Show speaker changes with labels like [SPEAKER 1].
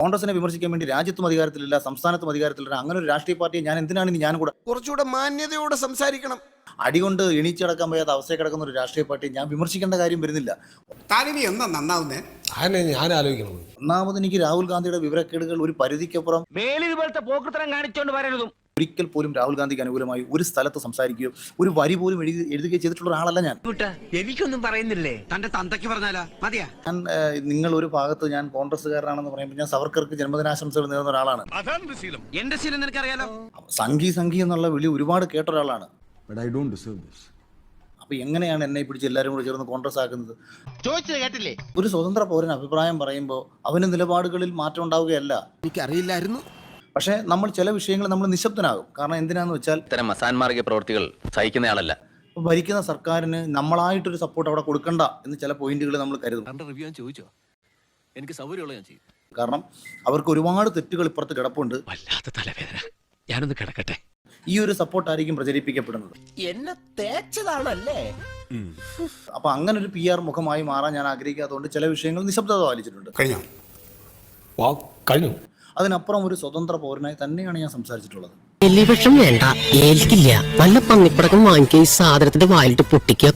[SPEAKER 1] കോൺഗ്രസിനെ വിമർശിക്കാൻ വേണ്ടി രാജ്യത്തും അധികാരത്തിലില്ല, സംസ്ഥാനത്തും അധികാരത്തിലില്ല, അങ്ങനെ ഒരു രാഷ്ട്രീയ പാർട്ടിയെ ഞാൻ എന്തിനാണ് ഇനി ഞാനും കൂടെ
[SPEAKER 2] കുറച്ചുകൂടെ മാന്യതയോടെ സംസാരിക്കണം.
[SPEAKER 1] അടികൊണ്ട് എണീച്ചടക്കാൻ വയ്യാത്ത അവസ്ഥയിൽ കിടക്കുന്ന ഒരു രാഷ്ട്രീയ പാർട്ടിയെ ഞാൻ വിമർശിക്കേണ്ട കാര്യം വരുന്നില്ല.
[SPEAKER 2] താനിനി എന്നാ നന്നാവുന്നേ?
[SPEAKER 3] ഞാൻ ആലോചിക്കണം.
[SPEAKER 1] ഒന്നാമത് എനിക്ക് രാഹുൽ ഗാന്ധിയുടെ വിവരക്കേടുകൾ ഒരു പരിധിക്കപ്പുറം
[SPEAKER 4] ഇതുപോലത്തെ പോക്കൃത്തരം കാണിച്ചോണ്ട് വരരുതും.
[SPEAKER 1] ഒരിക്കൽ പോലും രാഹുൽ ഗാന്ധിക്ക് അനുകൂലമായി ഒരു സ്ഥലത്ത് സംസാരിക്കുകയോ ഒരു വരി പോലും എഴുതുകയോ ചെയ്തിട്ടുള്ള ഒരാളല്ല ഞാൻ.
[SPEAKER 4] എനിക്കൊന്നും പറയുന്നില്ലേ?
[SPEAKER 2] തന്റെ തന്തയ്ക്ക് പറഞ്ഞാലാ മതിയാ.
[SPEAKER 1] ഞാൻ നിങ്ങൾ ഒരു ഭാഗത്ത് ഞാൻ കോൺഗ്രസ്സുകാരനാണെന്ന് പറയുമ്പോൾ ഞാൻ സവർക്കർക്ക് ജന്മദിനാശംസകൾ നേർന്ന ഒരാളാണ്.
[SPEAKER 2] എന്റെ ശീലം നിനക്കറിയാലോ.
[SPEAKER 1] സംഘി എന്നുള്ള വിളി ഒരുപാട് കേട്ട ഒരാളാണ്. അപ്പൊ എങ്ങനെയാണ് എന്നെ പിടിച്ച് എല്ലാവരും കൂടെ ചേർന്ന് കോൺഗ്രസ് ആക്കുന്നത്?
[SPEAKER 4] ചോദിച്ചത് കേട്ടില്ലേ?
[SPEAKER 1] ഒരു സ്വതന്ത്ര പൗരൻ അഭിപ്രായം പറയുമ്പോൾ അവന് നിലപാടുകളിൽ മാറ്റം ഉണ്ടാവുകയല്ല.
[SPEAKER 2] എനിക്കറിയില്ലായിരുന്നു.
[SPEAKER 1] പക്ഷേ നമ്മൾ ചില വിഷയങ്ങൾ നമ്മൾ നിശബ്ദനാകും. കാരണം എന്തിനാന്ന് വെച്ചാൽ
[SPEAKER 5] ഇത്തരം അസാൻമാർഗിക പ്രവൃത്തികൾ സഹിക്കുന്നയാളല്ല.
[SPEAKER 1] ഭരിക്കുന്ന സർക്കാരിന് നമ്മളായിട്ടൊരു സപ്പോർട്ട് അവിടെ കൊടുക്കണ്ട എന്ന് ചില പോയിന്റുകൾ നമ്മൾ കരുതും.
[SPEAKER 5] എനിക്ക് സൗകര്യമുള്ള ഞാൻ ചെയ്യും.
[SPEAKER 1] കാരണം അവർക്ക് ഒരുപാട് തെറ്റുകൾ ഇപ്പുറത്ത് കിടപ്പുണ്ട്.
[SPEAKER 5] വല്ലാത്ത തലവേദന, ഞാനൊന്ന് കിടക്കട്ടെ.
[SPEAKER 1] ഈ ഒരു സപ്പോർട്ടായിരിക്കും പ്രചരിപ്പിക്കപ്പെടുന്നത്.
[SPEAKER 4] എന്നെ തേച്ചതാണല്ലേ?
[SPEAKER 1] അപ്പൊ അങ്ങനെ ഒരു PR മുഖമായി മാറാൻ ഞാൻ ആഗ്രഹിക്കാത്തതുകൊണ്ട് ചില വിഷയങ്ങൾ നിശബ്ദത പാലിച്ചിട്ടുണ്ട്.
[SPEAKER 3] കഴിഞ്ഞു.
[SPEAKER 1] അതിനപ്പുറം ഒരു സ്വതന്ത്ര പൗരനായി തന്നെയാണ് ഞാൻ സംസാരിച്ചിട്ടുള്ളത്.
[SPEAKER 6] വിഷം വേണ്ട, ഏൽക്കില്ല. നല്ല പന്നിപ്പടക്കം വാങ്ങിക്കുക, ഈ സാധനത്തിന്റെ വായിലിട്ട് പൊട്ടിക്കുക.